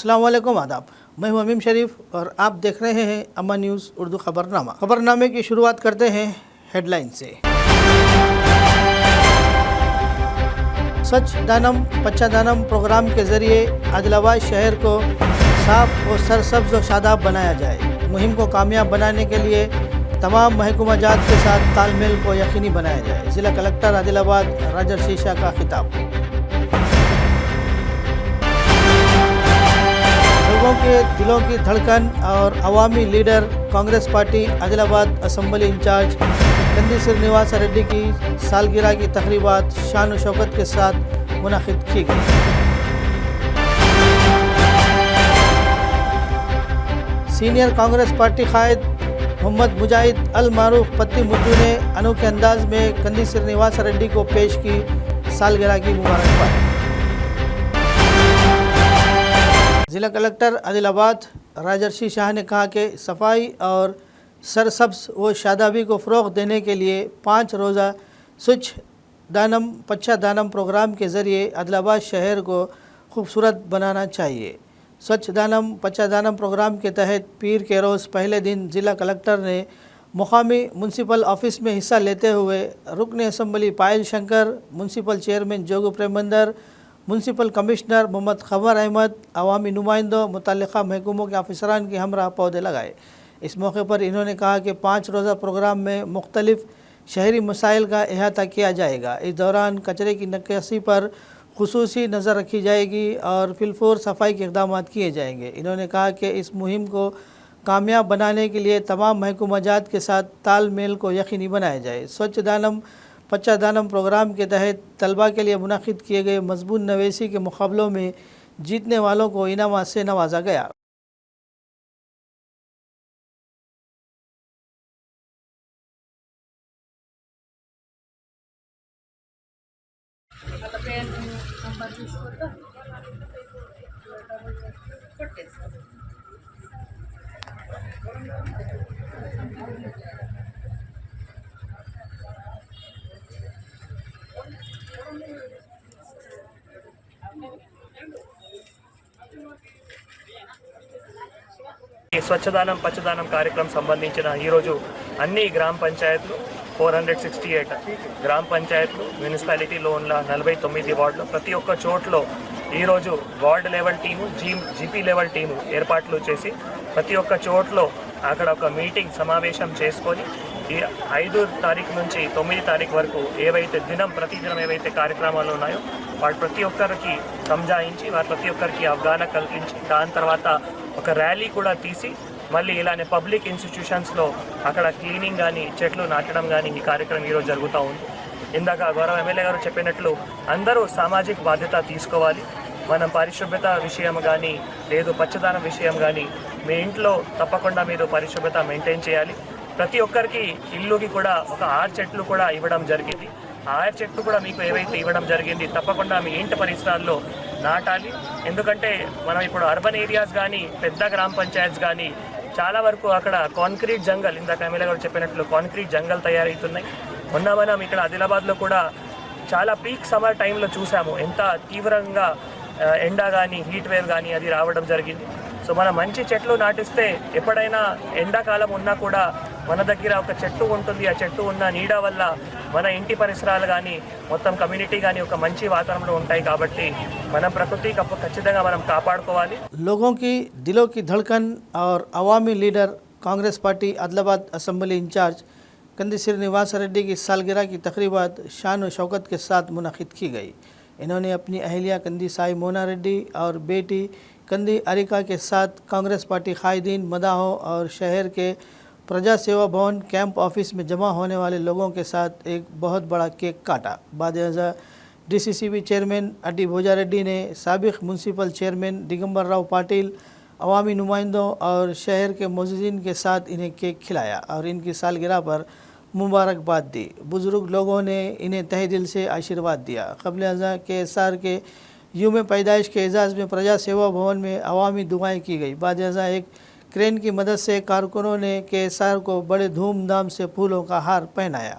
अस्सलाम वालेकुम, आदाब। मैं हूं अमीम शरीफ और आप देख रहे हैं अम्मा न्यूज़ उर्दू खबरनामा। खबरनामे की शुरुआत करते हैं हेडलाइन से। स्वच्छ दानम पच्चा दानम प्रोग्राम के ज़रिए आदिलाबाद शहर को साफ और सरसब्ज और शादाब बनाया जाए। मुहिम को कामयाब बनाने के लिए तमाम महकमा जात के साथ तालमेल को यकीनी बनाया जाए। ज़िला कलेक्टर आदिलाबाद राजर्षि शाह का खिताब। लोगों के दिलों की धड़कन और अवामी leader Congress party Adilabad assembly incharge Kandi Srinivas Reddy की सालगिरह की तकरीबात शान व शौकत के साथ मुनाकिद की गई। सीनियर कांग्रेस पार्टी कायद मोहम्मद मुजाहिद अल मारूफ पत्ती मुद्दू ने अनोखे अंदाज में कंदी श्रीनिवास रेड्डी को पेश की सालगिरह की मुबारकबाद। ज़िला कलेक्टर आदिलाबाद राजर्षि शाह ने कहा कि सफाई और सरसब्ज व शादाबी को फ़रोग़ देने के लिए 5 रोज़ा स्वच्छ दानम पच्चा दानम प्रोग्राम के ज़रिए आदिलाबाद शहर को खूबसूरत बनाना चाहिए। स्वच्छ दानम पच्चा दानम प्रोग्राम के तहत पीर के रोज़ पहले दिन ज़िला कलेक्टर ने मुकामी म्यूनसिपल ऑफिस में हिस्सा लेते हुए रुकन assembly Payal Shankar, municipal chairman Jogu Premender, municipal commissioner Mohammad खबर अहमद, अवामी नुमाइंदों, मुतल्लिक़ा महकमों के अफसरान के हमरा पौधे लगाए। इस मौके पर इन्होंने कहा कि 5 रोज़ा प्रोग्राम में मुख्तलिफ़ शहरी मसाइल का अहाता किया जाएगा। इस दौरान कचरे की निकासी पर खुसूसी नज़र रखी जाएगी और फिलफोर सफाई के इक़दाम किए जाएंगे। इन्होंने कहा कि इस मुहिम को कामयाब बनाने के लिए तमाम महकमा जात के साथ तालमेल को यकीनी बनाया जाए। स्वच्छ दानम पच्चा दानम प्रोग्राम के तहत तलबा के लिए मुनाकिद किए गए मजबून नवेसी के मुकाबलों में जीतने वालों को इनामात से नवाजा गया। ఈ స్వచ్ఛదానం పచ్చదానం కార్యక్రమం సంబంధించిన ఈరోజు అన్ని గ్రామ పంచాయతీలు 468 గ్రామ పంచాయతీలు మున్సిపాలిటీలో ఉన్న 49 వార్డులు ప్రతి ఒక్క చోట్లో ఈరోజు ward level team GP level team ఏర్పాట్లు చేసి ప్రతి ఒక్క చోట్లో అక్కడ ఒక మీటింగ్ సమావేశం చేసుకొని ఈ 5 తారీఖు నుంచి 9 తారీఖు వరకు ఏవైతే ప్రతిదినం ఏవైతే కార్యక్రమాలు ఉన్నాయో వాటి ప్రతి ఒక్కరికి సంజాయించి వారి ప్రతి ఒక్కరికి అవగాహన కల్పించి దాని తర్వాత ఒక ర్యాలీ కూడా తీసి మళ్ళీ ఇలానే పబ్లిక్ ఇన్స్టిట్యూషన్స్లో అక్కడ క్లీనింగ్ కానీ చెట్లు నాటడం కానీ ఈ కార్యక్రమం ఈరోజు జరుగుతూ ఉంది. ఇందాక గౌరవ ఎమ్మెల్యే గారు చెప్పినట్లు అందరూ సామాజిక బాధ్యత తీసుకోవాలి. మనం పరిశుభ్రత విషయం కానీ లేదు పచ్చదనం విషయం కానీ మీ ఇంట్లో తప్పకుండా మీరు పరిశుభ్రత మెయింటైన్ చేయాలి. ప్రతి ఒక్కరికి ఇల్లుకి కూడా ఒక 6 చెట్లు కూడా ఇవ్వడం జరిగింది. 6 చెట్లు కూడా మీకు ఏవైతే ఇవ్వడం జరిగింది తప్పకుండా మీ ఇంటి పరిసరాల్లో నాటాలి. ఎందుకంటే మనం ఇప్పుడు అర్బన్ ఏరియాస్ కానీ పెద్ద గ్రామ పంచాయత్స్ కానీ చాలా వరకు అక్కడ కాంక్రీట్ జంగల్ ఇందాక ఎమ్మెల్యే గారు చెప్పినట్లు కాంక్రీట్ జంగల్ తయారవుతున్నాయి. మనం ఇక్కడ ఆదిలాబాద్లో కూడా చాలా పీక్ సమ్మర్ టైంలో చూసాము ఎంత తీవ్రంగా ఎండ కానీ హీట్ వేవ్ కానీ అది రావడం జరిగింది. సో మనం మంచి చెట్లు నాటిస్తే ఎప్పుడైనా ఎండాకాలం ఉన్నా కూడా మన దగ్గర ఒక చెట్టు ఉంటుంది. ఆ చెట్టు ఉన్న నీడ వల్ల మన ఇంటి పరిసరాలు కానీ మొత్తం కమ్యూనిటీ కానీ ఒక మంచి వాతావరణంలో ఉంటాయి. కాబట్టి మన ప్రకృతి ఖచ్చితంగా మనం కాపాడుకోవాలి. लोगों की दिलों की धड़कन और अवामी leader Congress party Adilabad assembly incharge Kandi Srinivas Reddy की सालगिरह की तकरीबात शान व शौकत के साथ मुनाकिद की गई। इन्होंने अपनी अहलिया कंदी साई मोना रेड्डी और बेटी कंदी अरिका के साथ कांग्रेस पार्टी कायदीन मदाहों और शहर के प्रजा सेवा भवन कैंप ऑफिस में जमा होने वाले लोगों के साथ एक बहुत बड़ा केक काटा। बाद DCCB चेयरमैन अड्डी भोजा रेड्डी ने साबिक म्यूनसिपल चेयरमैन दिगंबर राव पाटिल, अवामी नुमाइंदों और शहर के मौजूदीन के साथ इन्हें केक खिलाया और इनकी सालगिरह पर मुबारकबाद दी। बुज़ुर्ग लोगों ने इन्हें तहे दिल से आशीर्वाद दिया। क़ब्ल अज़ा KSR के यूम पैदाइश के एजाज़ में प्रजा सेवा भवन में अवामी दुआएँ की गई। बाद अज़ा एक क्रेन की मदद से कारकुनों ने KSR को बड़े धूमधाम से फूलों का हार पहनाया।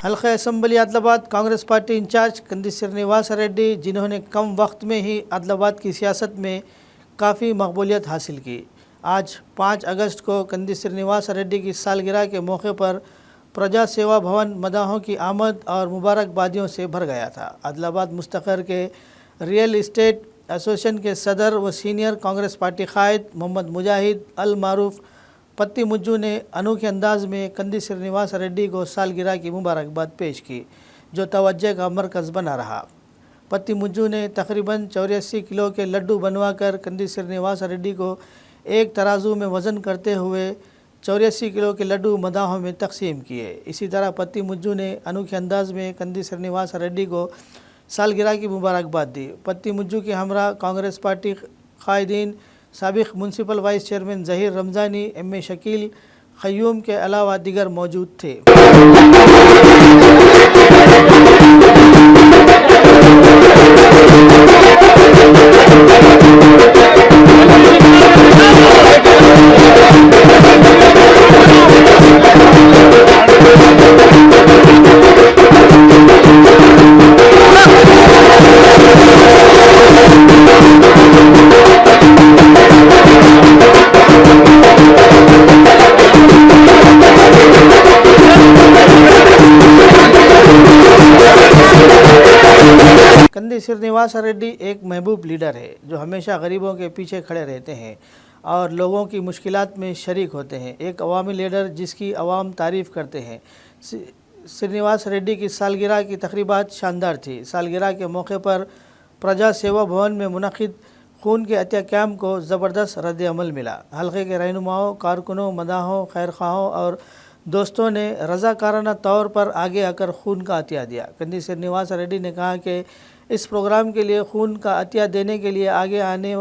हल्का assembly Adilabad Congress party incharge Kandi Srinivas Reddy, जिन्होंने कम वक्त में ही आदिलाबाद की सियासत में काफ़ी मकबूलियत हासिल की, आज 5 अगस्त को कंदी श्रीनिवास रेड्डी की सालगिरह के मौके पर प्रजा सेवा भवन मदाहों की आमद और मुबारकबादियों से भर गया था। आदिलाबाद मुस्तकर के रियल इस्टेट एसोसिएशन के सदर व सीनियर कांग्रेस पार्टी कायद मोहम्मद मुजाहिद अल मारूफ पत्ती मुज्जू ने अनोखे अंदाज में कंदी श्रीनिवास रेड्डी को सालगिरह की मुबारकबाद पेश की, जो तवज्जो का मरकज़ बना रहा। पत्ती मुज्जू ने तकरीबन 84 किलो के लड्डू बनवाकर कंदी श्रीनिवास रेड्डी को एक तराजू में वज़न करते हुए 84 किलो के लड्डू मदाहों में तकसीम किए। इसी तरह पत्ती मुज्जू ने अनोखे अंदाज में कंदी श्रीनिवास रेड्डी को सालगिरह की मुबारकबाद दी। पत्ती मुज्जू के हमरा कांग्रेस पार्टी कायदीन, साबिक municipal vice chairman Zaheer Ramzani, M A. Shakeel Qayyum के अलावा दीगर मौजूद थे। कंदी श्रीनिवास रेड्डी एक महबूब लीडर है जो हमेशा गरीबों के पीछे खड़े रहते हैं और लोगों की मुश्किलात में शरीक होते हैं। एक अवामी लीडर जिसकी अवाम तारीफ़ करते हैं। श्रीनिवास रेड्डी की सालगिरह की तकरीबात शानदार थी। सालगिरह के मौके पर प्रजा सेवा भवन में मुनक़िद खून के अतिया कैम्प को ज़बरदस्त रद्द अमल मिला। हल्के के रहनुमाओं, कारकुनों, मदाहों, खैरख्वाहों और दोस्तों ने रज़ाकाराना तौर पर आगे आकर खून का अतिया दिया। कंदी श्रीनिवास रेड्डी ने कहा कि इस प्रोग्राम के लिए खून का अतिया देने के लिए आगे आने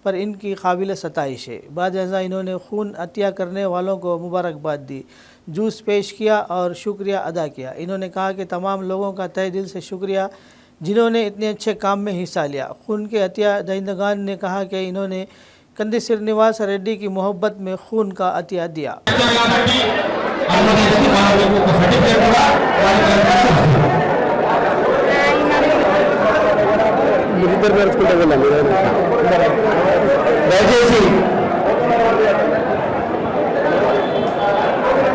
पर इनकी काबिल सताइश है। बाद अज़ा इन्होंने खून अतिया करने वालों को मुबारकबाद दी, जूस पेश किया और शुक्रिया अदा किया। इन्होंने कहा कि तमाम लोगों का तहे दिल से शुक्रिया जिन्होंने इतने अच्छे काम में हिस्सा लिया। खून के अतिया दहिंदगान ने कहा कि इन्होंने कंदी श्रीनिवास रेड्डी की मोहब्बत में खून का अतिया दिया।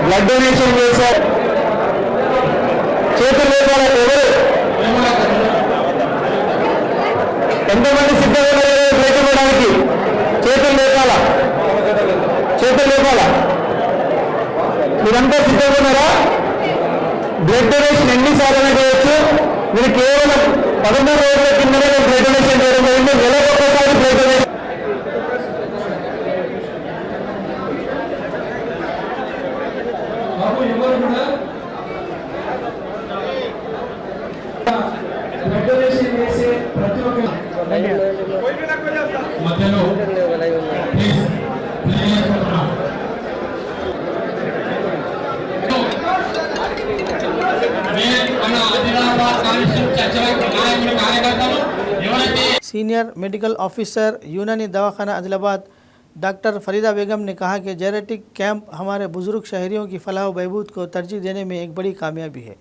లడ్డూని డొనేషన్ చేశారు. చేతులు లేపాలి. ఎవరు ఎంతమంది సిద్ధంగా ఉన్నారు బ్లడ్ ఇవ్వడానికి? చేతులు లేపాలా? చేతులు లేపాలా? మీరంతా సిద్ధంగా ఉన్నారా? బ్లడ్ డొనేషన్ ఎన్నిసార్లు చేయొచ్చు. మీరు కేవలం 13 రోజుల కిందనే బ్లడ్ డొనేషన్ చేయడం జరిగింది. నెలకు ఒక్కసారి blood donation. Senior medical officer यूनानी दवाखाना आदिलाबाद डॉक्टर फरीदा बेगम ने कहा कि जेनेटिक कैंप हमारे बुजुर्ग शहरियों की फलाह व बहबूद को तरजीह देने में एक बड़ी कामयाबी है।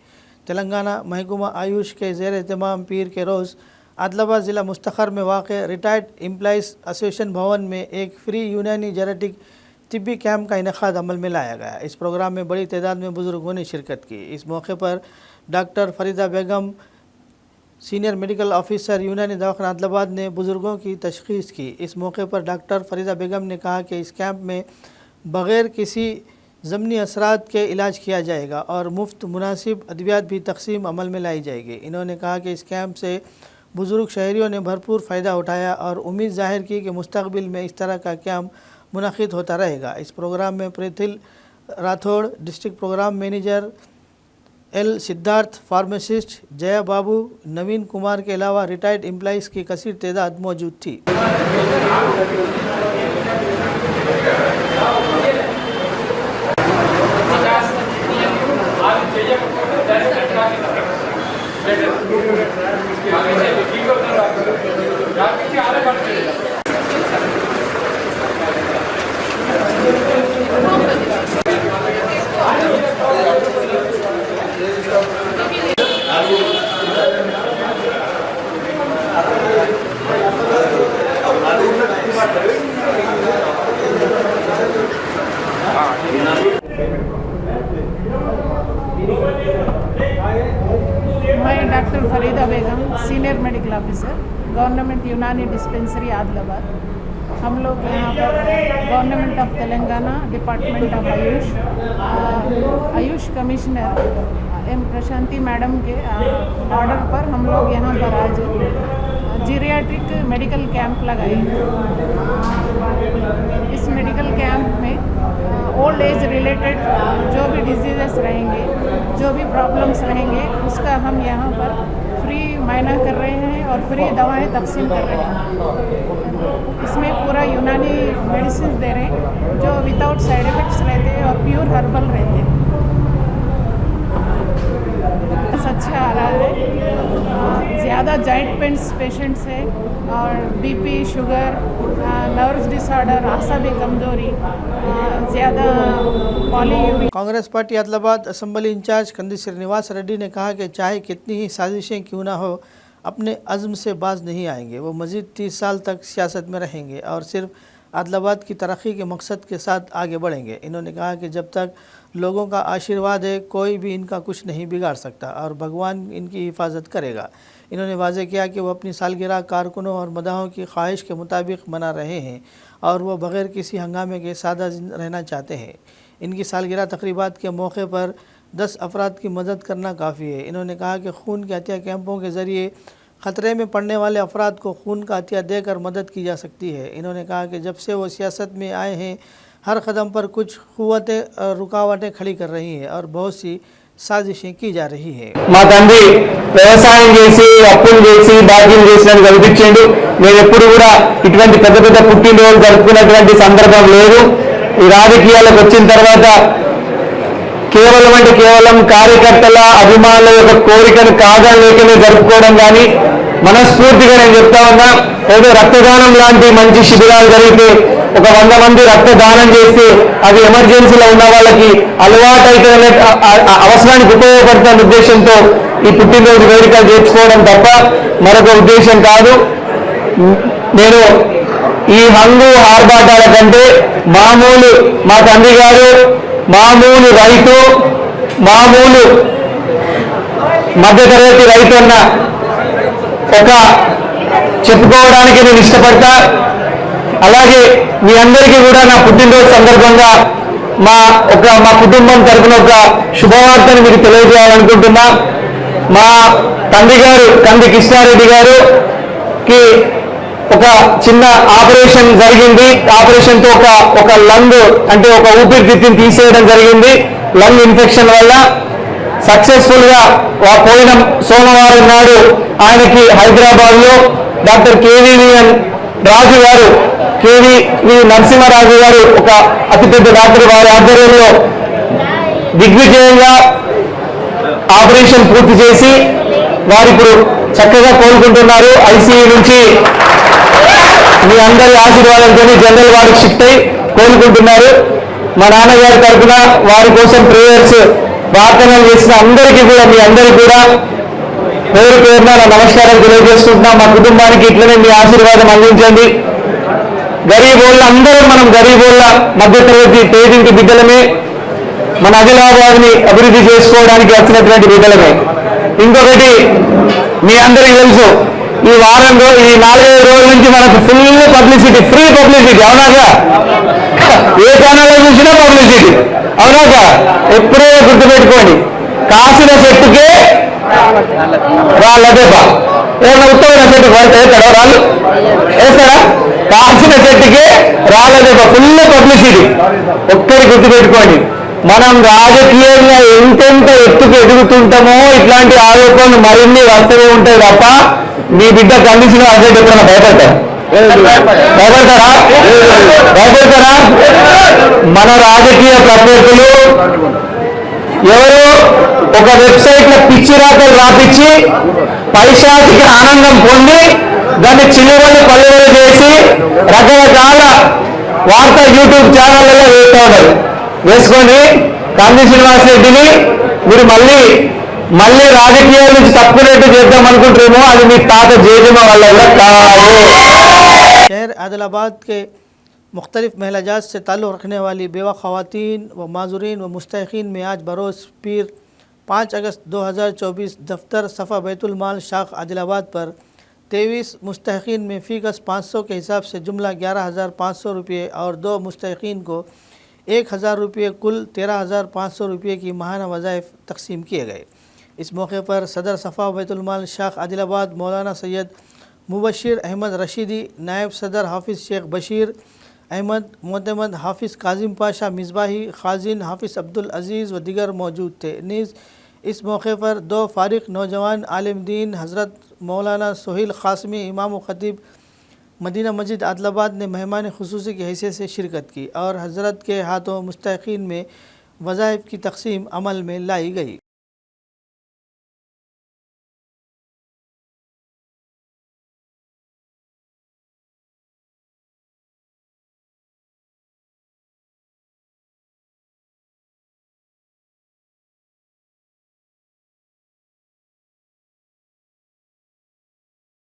तेलंगाना महकमा आयुष के ज़ेर एहतमाम पीर के रोज़ आदिलाबाद ज़िला मुस्तखर में वाक़ रिटायर्ड एम्प्लॉइज़ एसोसिएशन भवन में एक फ्री यूनानी जेनेटिक तिब्बी कैंप का इनेकाद अमल में लाया गया। इस प्रोग्राम में बड़ी तादाद में बुजुर्गों ने शिरकत की। इस मौके पर doctor Farida Begum senior medical officer यूनानी दवाखाना आदिलाबाद ने बुज़ुर्गों की तशख़ीस की। इस मौके पर डॉक्टर फरीदा बेगम ने कहा कि इस कैंप में बग़ैर किसी ज़मनी असरात के इलाज किया जाएगा और मुफ्त मुनासिब अद्वियात भी तकसीम अमल में लाई जाएगी। इन्होंने कहा कि इस कैंप से बुज़ुर्ग शहरियों ने भरपूर फ़ायदा उठाया और उम्मीद ज़ाहिर की कि मुस्तक़बिल में इस तरह का कैंप मुनक़िद होता रहेगा। इस प्रोग्राम में Preethil Rathod, district programme manager L Siddharth, pharmacist Jaya Babu, Naveen Kumar के अलावा रिटायर्ड एम्प्लॉइज़ की कसीर तादाद मौजूद थी। मैं doctor Farida Begum, senior medical officer, government Unani dispensary Adilabad. हम लोग यहाँ पर government of Telangana, department of AYUSH commissioner M Prashanti madam के ऑर्डर पर हम लोग यहाँ पर आज जीरियाट्रिक मेडिकल कैंप लगाए। इस मेडिकल कैंप में ओल्ड एज रिलेटेड जो भी डिजीज़ेस रहेंगे, जो भी प्रॉब्लम्स रहेंगे, उसका हम यहाँ पर फ्री मायना कर रहे हैं और फ्री दवाएं तकसीम कर रहे हैं। इसमें पूरा यूनानी मेडिसिन दे रहे हैं जो विदाउट साइड इफ़ेक्ट्स रहते हैं और प्योर हर्बल रहते हैं। अच्छा आ रहा है। ज़्यादा जॉइंट पेन्स पेशेंट्स है और बीपी, शुगर, नर्व्स डिसऑर्डर, आसाबी कमजोरी, ज़्यादा polyuria. Congress party Adilabad assembly incharge Kandi Srinivas Reddy ने कहा कि चाहे कितनी ही साजिशें क्यों ना हो, अपने अज़्म से बाज नहीं आएंगे। वो मज़ीद 30 साल तक सियासत में रहेंगे और सिर्फ आदिलाबाद की तरक्की के मकसद के साथ आगे बढ़ेंगे। इन्होंने कहा कि जब तक लोगों का आशीर्वाद है, कोई भी इनका कुछ नहीं बिगाड़ सकता और भगवान इनकी हिफाजत करेगा। इन्होंने वाज़ेह किया कि वो अपनी सालगिरह कारकुनों और मदाहों की ख्वाहिश के मुताबिक मना रहे हैं और वो बग़ैर किसी हंगामे के सादा रहना चाहते हैं। इनकी सालगिरह तक़रीबात के मौके पर 10 अफराद की मदद करना काफ़ी है। इन्होंने कहा कि खून के अतिया कैंपों के ज़रिए ख़तरे में पड़ने वाले अफराद को खून का अतिया देकर मदद की जा सकती है। इन्होंने कहा कि जब से वो सियासत में आए हैं, हर कदम पर कुछ क़ुव्वतें रुकावटें खड़ी कर रही हैं और बहुत सी సాజిషం की जा रही है। మా తండ్రి వ్యవసాయం చేసి అప్పులు చేసి భాగ్యం చేసినట్టు కనిపించిండు। నేను ఎప్పుడు కూడా ఇటువంటి పెద్ద పెద్ద పుట్టినరోజు జరుపుకున్నటువంటి సందర్భం లేదు। ఈ రాజకీయాలకు వచ్చిన తర్వాత కేవలం కార్యకర్తల అభిమానుల యొక్క కోరికను కాదనలేకనే జరుపుకోవడం కానీ, మనస్ఫూర్తిగా నేను చెప్తా ఉన్నా, ఏదో రక్తదానం లాంటి మంచి శిబిరాలు జరిగితే ఒక 100 మంది రక్తదానం చేస్తే అది ఎమర్జెన్సీలో ఉన్న వాళ్ళకి అలవాటు అయితే అవసరానికి ఉపయోగపడుతున్న ఉద్దేశంతో ఈ పుట్టినరోజు వేడుకలు చేర్చుకోవడం తప్ప మరొక ఉద్దేశం కాదు। నేను ఈ హంగు ఆర్భాటాల కంటే మామూలు మా తండ్రి గారు మామూలు రైతు, మామూలు మధ్యతరగతి రైతు అన్న ఒక చెప్పుకోవడానికి నేను ఇష్టపడతా. అలాగే మీ అందరికీ కూడా నా పుట్టినరోజు సందర్భంగా మా కుటుంబం తరఫున ఒక శుభవార్తను మీకు తెలియజేయాలనుకుంటున్నా. మా తండ్రి గారు కంది కృష్ణారెడ్డి గారుకి ఒక చిన్న ఆపరేషన్ జరిగింది. ఆపరేషన్తో ఒక లంగ్ అంటే ఒక ఊపిరితిత్తుని తీసేయడం జరిగింది. లంగ్ ఇన్ఫెక్షన్ వల్ల సక్సెస్ఫుల్ గా పోయిన సోమవారం నాడు ఆయనకి హైదరాబాద్ లో డాక్టర్ కేవీవీఎన్ రాజు గారు, కేవీ నరసింహరాజు గారు ఒక అతిపెద్ద డాక్టర్ వారి ఆధ్వర్యంలో దిగ్విజయంగా ఆపరేషన్ పూర్తి చేసి వారు ఇప్పుడు చక్కగా కోలుకుంటున్నారు. ఐసీయూ నుంచి మీ అందరి ఆశీర్వాదంతో జనరల్ వార్డుకి షిఫ్ట్ అయి కోలుకుంటున్నారు. మా నాన్నగారి తరఫున వారి కోసం ప్రేయర్స్ ప్రార్థనలు చేసిన అందరికీ కూడా మీ అందరికీ కూడా పేరు పేరున నా నమస్కారం తెలియజేసుకుంటున్నా. మా కుటుంబానికి ఇట్లనే మీ ఆశీర్వాదం అందించండి. గరీబోళ్ళ అందరం మనం గరీబోళ్ళ మధ్యతరగతి పేదింటి బిడ్డలమే, మన ఆదిలాబాద్ని అభివృద్ధి చేసుకోవడానికి వచ్చినటువంటి బిడ్డలమే. ఇంకొకటి మీ అందరికీ తెలుసు, ఈ వారంలో ఈ 4-5 రోజుల నుంచి మనకు ఫుల్ పబ్లిసిటీ, ఫ్రీ పబ్లిసిటీ. అవునాగా? ఏ ఛానల్లో చూసినా పబ్లిసిటీ. అవునాగా? ఎప్పుడో గుర్తుపెట్టుకోండి, కాసిన చెట్టుకే రాళ్ళదేప. ఏమన్నా ఉత్తమైన చెట్టుకు పడితే వేస్తాడా రాళ్ళు? వేస్తాడా? కాసిన చెట్టుకే రాళ్ళదేప. Full publicity. ఒక్కరి గుర్తుపెట్టుకోండి, మనం రాజకీయంగా ఎంతెంత ఎత్తుకు ఎదుగుతుంటామో ఇట్లాంటి ఆరోపణలు మరిన్ని వస్తూనే ఉంటాయి తప్ప మీ బిడ్డ కండిషన్ అసలు ఎప్పుడన్నా భయపడతారా? భయపడతారా? మన రాజకీయ ప్రత్యర్థులు ఎవరో ఒక వెబ్సైట్ లో పిచ్చి రాతలు రాపించి పైశాచిక ఆనందం పొంది దాన్ని చిల్లువల్లి పల్లెలు చేసి రకరకాల వార్తా యూట్యూబ్ ఛానళ్లలో వేస్తూ ఉన్నారు. వేసుకొని కాంతి శ్రీనివాస్ రెడ్డిని మీరు మళ్ళీ రాజకీయాల నుంచి తప్పునేట్టు చేద్దాం అనుకుంటారేమో, అది మీ తాత జేజమ్మ వల్ల కూడా కాదు. शहर आदिलाबाद के मुख्तलिफ महलाजात से ताल्लुक़ रखने वाली बेवा ख़वातीन व माज़ूरीन व मुस्तहिक़ीन में आज बरोज़ पीर 5 अगस्त 2024 दफ्तर सफ़ा बैतुल माल शाख आदिलाबाद पर 23 मुस्तहिक़ीन में फ़ीकस 500 के हिसाब से जुमला 11,500 रुपये और 2 मुस्तहिक़ीन को 1,000 रुपये कुल 13,500 रुपये की माहाना वज़ाइफ तकसीम किए गए। इस मौके पर सदर सफ़ा बैतुल माल शाख आदिलाबाद मौलाना सैयद मुबशिर अहमद रशीदी, नायब सदर हाफिज़ शेख बशीर अहमद, मोतमद हाफिज़ काजिम पाशा मिसबाही, खाजिन हाफिज़ अब्दुल अज़ीज़ व दिगर मौजूद थे। नीज़ इस मौके पर 2 फारिग नौजवान आलिम दीन हज़रत मौलाना सोहिल क़ासमी इमाम व ख़तीब मदीना मस्जिद आदिलाबाद ने मेहमान खुसूसी की हैसियत से शिरकत की और हज़रत के हाथों मुस्तहिक़ीन में वज़ाइफ की तक़सीम अमल में लाई गई।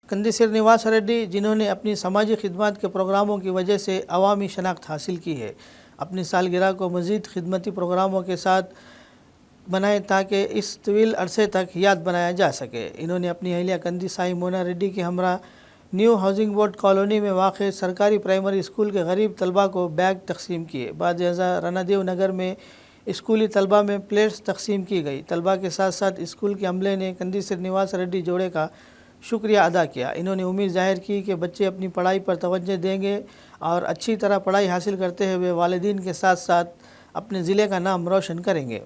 कंदी श्रीनिवास रेड्डी, जिन्होंने अपनी समाजी खिदमत के प्रोग्रामों की वजह से अवामी शनाख्त हासिल की है, अपनी सालगिरह को मज़ीद खिदमती प्रोग्रामों के साथ बनाए ताकि इस तवील अरसे तक याद बनाया जा सके। इन्होंने अपनी अहलिया कंदी साई मोना रेड्डी के हमरा न्यू हाउसिंग बोर्ड कॉलोनी में वाक़ सरकारी प्राइमरी स्कूल के गरीब तलबा को बैग तकसीम किए। बाद रनादेव नगर में स्कूली तलबा में प्लेट्स तकसीम की गई। तलबा के साथ साथ स्कूल के अमले ने कंदी श्रीनिवास रेड्डी जोड़े का शुक्रिया अदा किया। इन्होंने उम्मीद ज़ाहिर की कि बच्चे अपनी पढ़ाई पर तवज्जो देंगे और अच्छी तरह पढ़ाई हासिल करते हुए वालिदीन के साथ साथ अपने ज़िले का नाम रोशन करेंगे।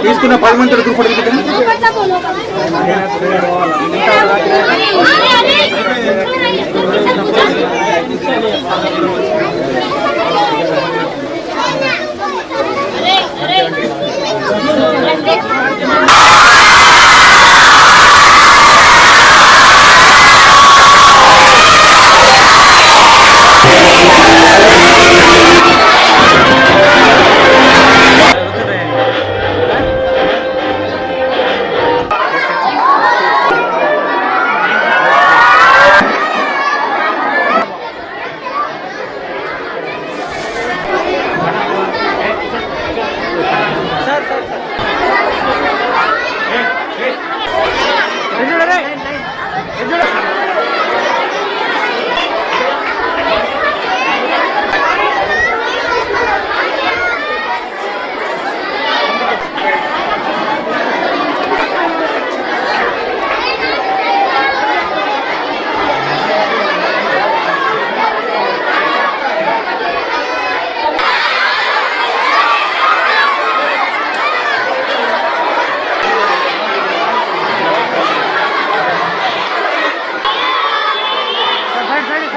తీసుకున్న 10 మంది తరపున ఫోటో దిగుతాను.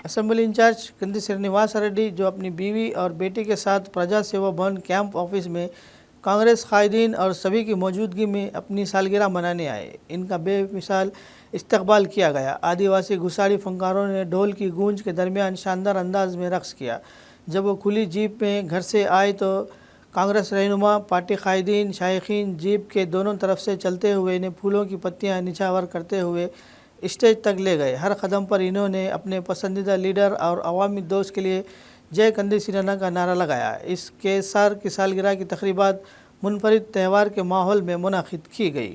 असेंबली इंचार्ज कंदी श्रीनिवास रेड्डी जो अपनी बीवी और बेटी के साथ प्रजा सेवा भवन कैंप ऑफिस में कांग्रेस कायदीन और सभी की मौजूदगी में अपनी सालगिरह मनाने आए। इनका बेमिसाल इस्तकबाल किया गया। आदिवासी घुसाड़ी फंकारों ने ढोल की गूंज के दरमियान शानदार अंदाज में रक्स किया। जब वो खुली जीप में घर से आए तो कांग्रेस रहनुमा, पार्टी कायदीन, शायकीन जीप के दोनों तरफ से चलते हुए इन्हें फूलों की पत्तियां निछावर करते हुए स्टेज तक ले गए। हर कदम पर इन्होंने अपने पसंदीदा लीडर और अवामी दोस्त के लिए जय कंदी सिराना का नारा लगाया। इस केसर की सालगिरह की तकरीबात मुनफरिद त्यौहार के माहौल में मुनाकिद की गई।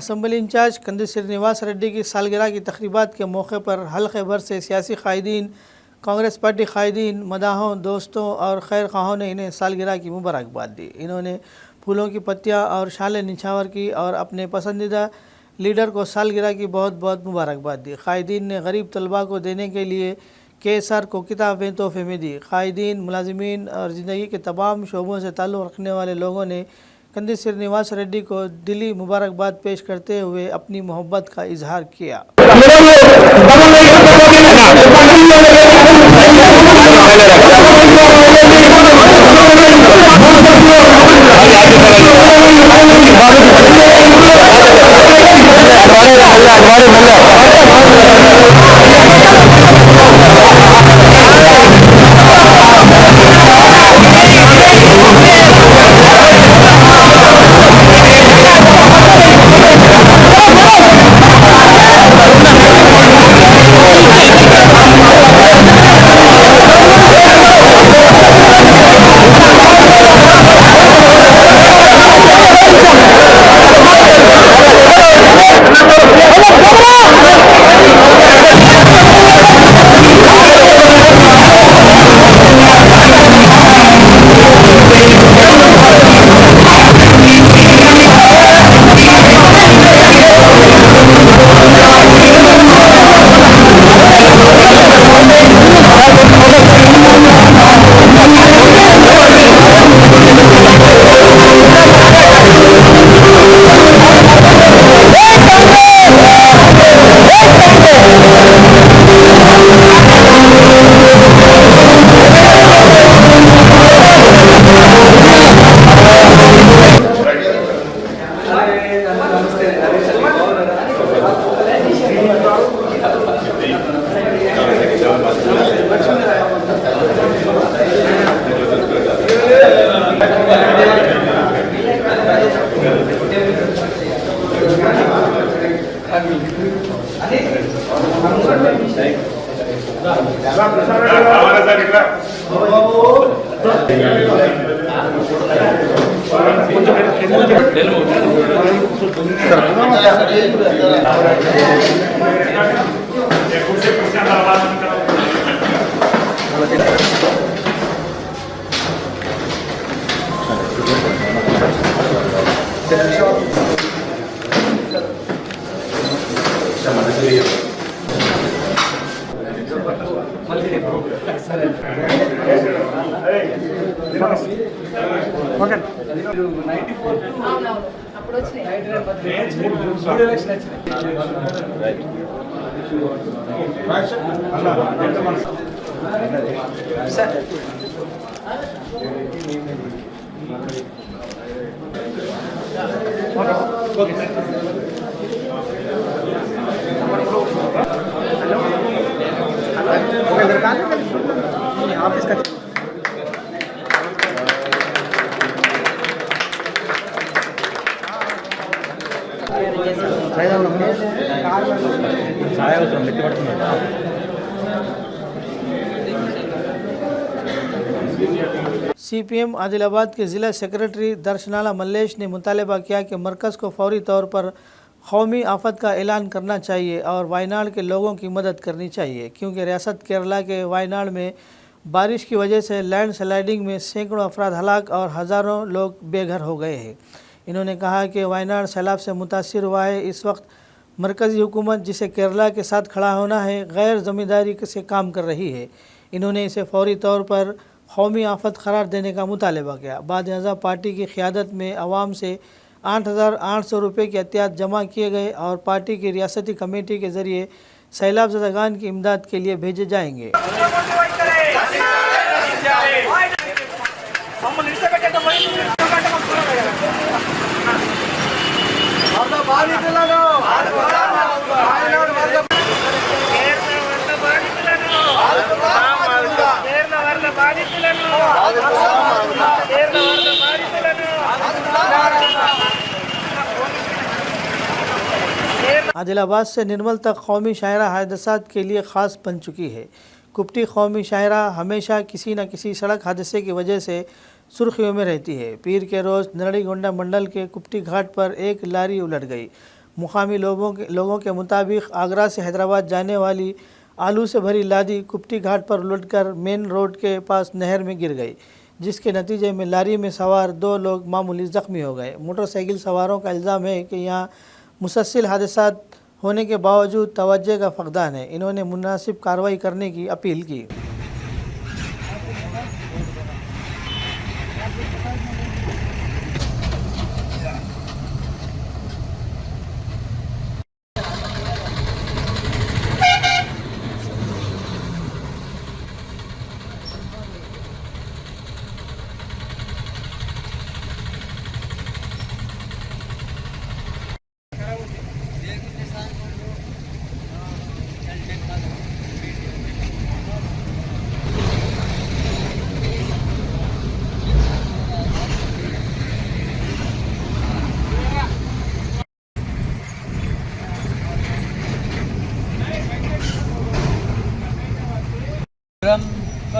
असेंबली इंचार्ज कंदी श्रीनिवास रेड्डी की सालगिरह की तकरीबात के मौके पर हल्के भर से सियासी कायदीन, कांग्रेस पार्टी कायदीन, मदाहों, दोस्तों और खैर खाहों ने इन्हें सालगिरह की मुबारकबाद दी। इन्होंने फूलों की पत्तियां और शालें निछावर की और अपने पसंदीदा लीडर को सालगिरह की बहुत बहुत मुबारकबाद दी। कायदीन ने गरीब तलबा को देने के लिए केसर को किताबें तोहफे में दी। कायदीन, मुलाजिमीन और ज़िंदगी के तमाम शोबों से ताल्लुक़ रखने वाले लोगों ने कंदी श्रीनिवास रेड्डी को दिली मुबारकबाद पेश करते हुए अपनी मोहब्बत का इजहार किया। सीपीएम आदिलाबाद के ज़िला सेक्रेटरी दर्शनाला मल्लेश ने मुतालबा किया कि मरकज़ को फौरी तौर पर कौमी आफत का ऐलान करना चाहिए और वायनाड के लोगों की मदद करनी चाहिए, क्योंकि रियासत केरला के वायनाड में बारिश की वजह से लैंड स्लाइडिंग में सैकड़ों अफराद हलाक और हज़ारों लोग बेघर हो गए हैं। इन्होंने कहा कि वायनाड सैलाब से मुतासिर हुआ है। इस वक्त मरकज़ी हुकूमत, जिसे केरला के साथ खड़ा होना है, गैर ज़िम्मेदारी से काम कर रही है। इन्होंने इसे फौरी तौर पर कौमी आफत करार देने का मुतालबा किया। बाद नज़र पार्टी की क़ियादत में आवाम से 8,800 रुपये के एहतियात जमा किए गए और पार्टी की रियासती कमेटी के ज़रिए सैलाब ज़दगान की इमदाद के लिए भेजे जाएंगे। आदिलाबाद से निर्मल तक कौमी शायरा हादसात के लिए ख़ास बन चुकी है। कुप्टी कौमी शायरा हमेशा किसी न किसी सड़क हादसे की वजह से सुर्खियों में रहती है। पीर के रोज़ नरड़ीगोंडा मंडल के कुप्टी घाट पर एक लारी उलट गई। मुकामी लोगों के मुताबिक आगरा से हैदराबाद जाने वाली आलू से भरी लादी कुप्टी घाट पर उलटकर मेन रोड के पास नहर में गिर गई, जिसके नतीजे में लारी में सवार 2 लोग मामूली ज़ख्मी हो गए। मोटरसाइकिल सवारों का इल्ज़ाम है कि यहाँ मुसलसल हादसात होने के बावजूद तवज्जो का फ़क़दान है। इन्होंने मुनासिब कार्रवाई करने की अपील की।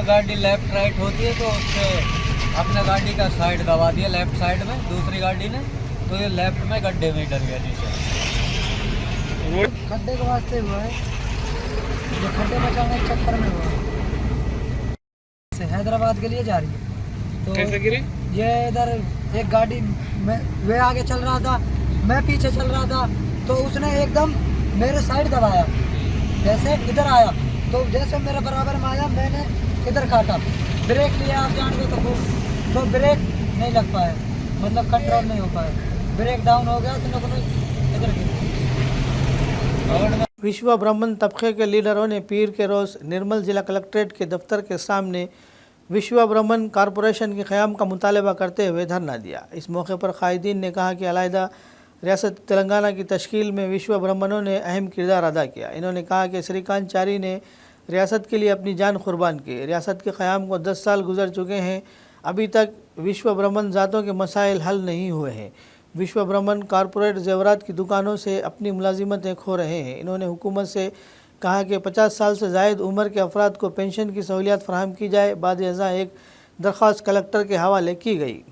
गाड़ी लेफ्ट राइट होती है तो उससे अपने गाड़ी का साइड दबा दिया लेफ्ट साइड में, दूसरी गाड़ी ने, तो ये लेफ्ट में गड्ढे में डर गया नीचे। खड्डे के वास्ते हुआ है, ये खड्डे बचाने के चक्कर में हुआ है। हैदराबाद के लिए जा रही है तो कैसे गिरी? ये इधर एक गाड़ी में वे आगे चल रहा था, मैं पीछे चल रहा था, तो उसने एकदम मेरे साइड दबाया, जैसे इधर आया तो जैसे मेरे बराबर में आया मैंने इधर काटा, ब्रेक लिया, आप जानते तो ब्रेक नहीं लग पाया, मतलब कंट्रोल नहीं हो पाया, ब्रेक डाउन हो गया तो इधर गिर। विश्व ब्राह्मण तबके के लीडरों ने पीर के रोज़ निर्मल ज़िला कलेक्ट्रेट के दफ्तर के सामने विश्व ब्राह्मण कॉरपोरेशन के क़याम का मुतालबा करते हुए धरना दिया। इस मौके पर कायदीन ने कहा कि अलहदा रियासत तेलंगाना की तश्कील में विश्व ब्राह्मणों ने अहम किरदार अदा किया। इन्होंने कहा कि श्रीकांतचारी ने रियासत के लिए अपनी जान कुर्बान की। रियासत के क़याम को 10 साल गुजर चुके हैं, अभी तक विश्व ब्राह्मण ज़ातों के मसाइल हल नहीं हुए हैं। विश्व ब्राह्मण कॉरपोरेट ज़ेवरात की दुकानों से अपनी मुलाजिमतें खो रहे हैं। इन्होंने हुकूमत से कहा कि 50 साल से ज़ायद उम्र के अफराद को पेंशन की सहूलियत फराहम की जाए। बाद अज़ा एक दरख्वास्त कलेक्टर के हवाले की गई।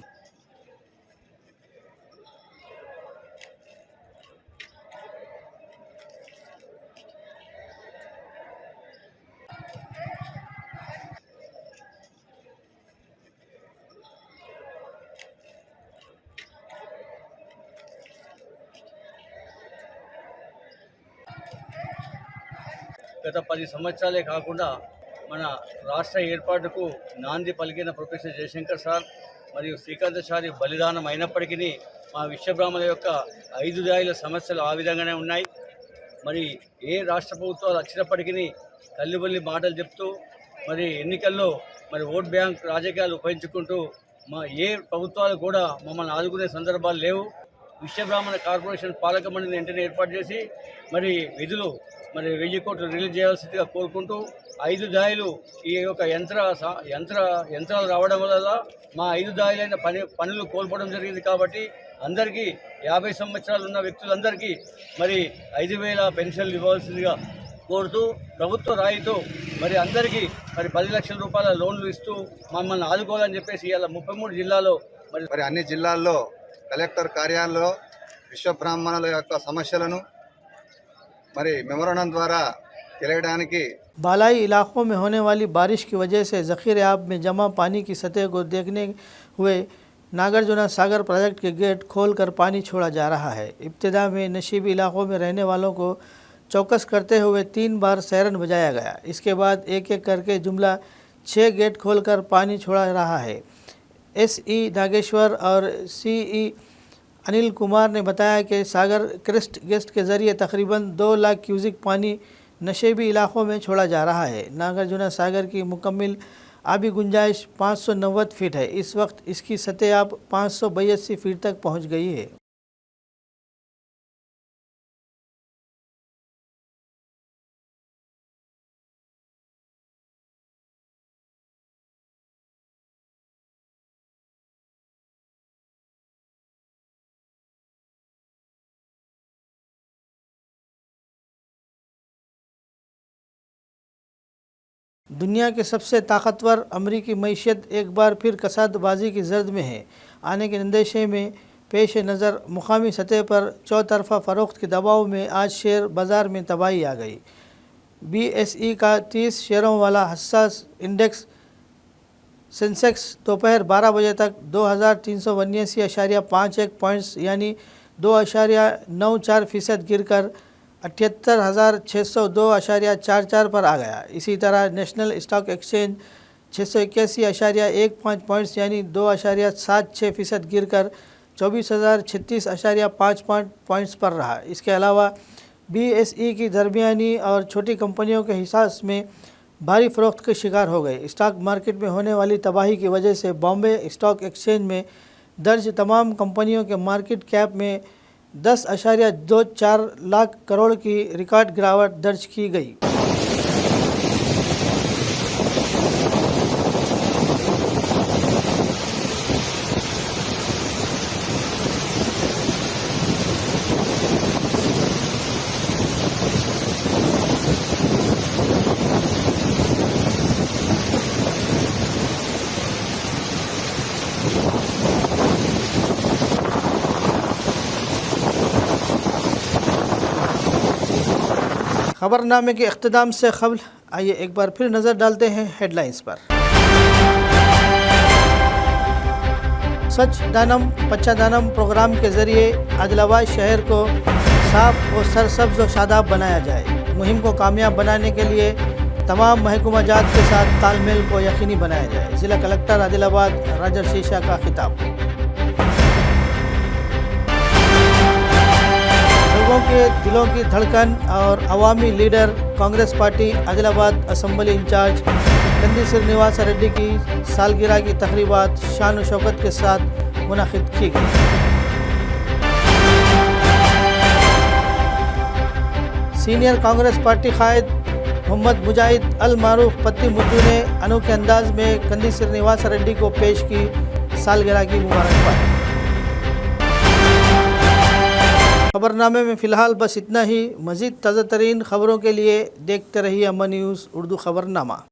గత 10 సంవత్సరాలే కాకుండా మన రాష్ట్ర ఏర్పాటుకు నాంది పలికిన ప్రొఫెసర్ జయశంకర్ సార్ మరియు శ్రీకాంతచారి బలిదానం అయినప్పటికీ మా విశ్వబ్రాహ్మణుల యొక్క 5 దాయిల సమస్యలు ఆ విధంగానే ఉన్నాయి. మరి ఏ రాష్ట్ర ప్రభుత్వాలు వచ్చినప్పటికీ కల్లిబొల్లి మాటలు చెప్తూ మరి ఎన్నికల్లో మరి ఓట్ బ్యాంక్ రాజకీయాలు ఉపయోగించుకుంటూ మా ఏ ప్రభుత్వాలు కూడా మమ్మల్ని ఆదుకునే సందర్భాలు లేవు. విశ్వబ్రాహ్మణ కార్పొరేషన్ పాలక మండలిని వెంటనే ఏర్పాటు చేసి మరి విధులు మరి 1000 కోట్లు రిలీజ్ చేయాల్సిందిగా కోరుకుంటూ 5 దాయిలు ఈ యొక్క యంత్రాలు రావడం వల్ల మా 5 దాయిలైన పనులు కోల్పోవడం జరిగింది. కాబట్టి అందరికీ 50 సంవత్సరాలు ఉన్న వ్యక్తులందరికీ మరి 5000 పెన్షన్లు ఇవ్వాల్సిందిగా కోరుతూ ప్రభుత్వ రాయితో మరి అందరికీ మరి 10 లక్షల రూపాయల లోన్లు ఇస్తూ మమ్మల్ని ఆదుకోవాలని చెప్పేసి ఇలా 33 జిల్లాలో మరి అన్ని జిల్లాల్లో కలెక్టర్ కార్యాలయంలో విశ్వ బ్రాహ్మణుల యొక్క సమస్యలను మరి మెమోరాండం द्वारा తెలియడానికి बालाई इलाकों में होने वाली बारिश की वजह से ज़ख़ीरे आब में जमा पानी की सतह को देखने हुए नागार्जुन सागर प्रोजेक्ट के गेट खोलकर पानी छोड़ा जा रहा है। इब्तिदा में नशीबी इलाकों में रहने वालों को चौकस करते हुए 3 बार सायरन बजाया गया। इसके बाद एक एक करके जुमला 6 गेट खोलकर पानी छोड़ा रहा है। SE नागेश्वर और CE अनिल कुमार ने बताया कि सागर क्रिस्ट गेस्ट के ज़रिए तकरीबन 2 लाख क्यूसिक पानी नशेबी इलाकों में छोड़ा जा रहा है। नागार्जुन सागर की मुकम्मल आबी गुंजाइश 590 फीट है। इस वक्त इसकी सतह अब 582 फीट तक पहुंच गई है। दुनिया के सबसे ताकतवर अमरीकी मईशत एक बार फिर कसादबाजी की जर्द में है आने के अंदेशे में पेश नज़र मुकामी सतह पर चौतरफा फ़रोख्त के दबाव में आज शेयर बाज़ार में तबाही आ गई। BSE का 30 शेयरों वाला हसास इंडेक्स सेंसेक्स दोपहर 12 बजे तक 2379.51 पॉइंट्स यानी 2.94% गिरकर 78,602.44 पर आ गया। इसी तरह नेशनल स्टॉक एक्सचेंज 681.15 पॉइंट्स यानी 2.76% गिरकर 24,036.5 पॉइंट्स पर रहा। इसके अलावा BSE की दरमियानी और छोटी कंपनियों के हिसाब में भारी फ़रोख्त के शिकार हो गए। स्टॉक मार्केट में होने वाली तबाही की वजह से बॉम्बे स्टॉक एक्सचेंज में दर्ज तमाम कंपनियों के मार्केट कैप में 10.24 लाख करोड़ की रिकॉर्ड गिरावट दर्ज की गई। खबरनामे के इख्तिताम से क़ब्ल आइए एक बार फिर नज़र डालते हैं हेडलाइंस पर। स्वच्छ दानम पच्चादानम प्रोग्राम के ज़रिए आदिलाबाद शहर को साफ़ और सरसब्ज़ और शादाब बनाया जाए। मुहिम को कामयाब बनाने के लिए तमाम महकमा जात के साथ तालमेल को यकीनी बनाया जाए। ज़िला कलेक्टर आदिलाबाद राजर्षि शाह का खिताब। लोगों के दिलों की धड़कन और अवामी leader Congress party Adilabad assembly incharge Kandi Srinivas Reddy की सालगिरह की तकरीबात शान व शौकत के साथ मुनाकिद की गई। सीनियर कांग्रेस पार्टी कायद मोहम्मद मुजाहिद अल मारूफ पत्ती मुद्दू ने अनोखे अंदाज में कंदी श्रीनिवास रेड्डी को पेश की सालगिरह की मुबारकबाद। खबरनामे में फ़िलहाल बस इतना ही। मज़ीद ताज़ा तरीन खबरों के लिए देखते रहिए अमन न्यूज़ उर्दू खबरनामा।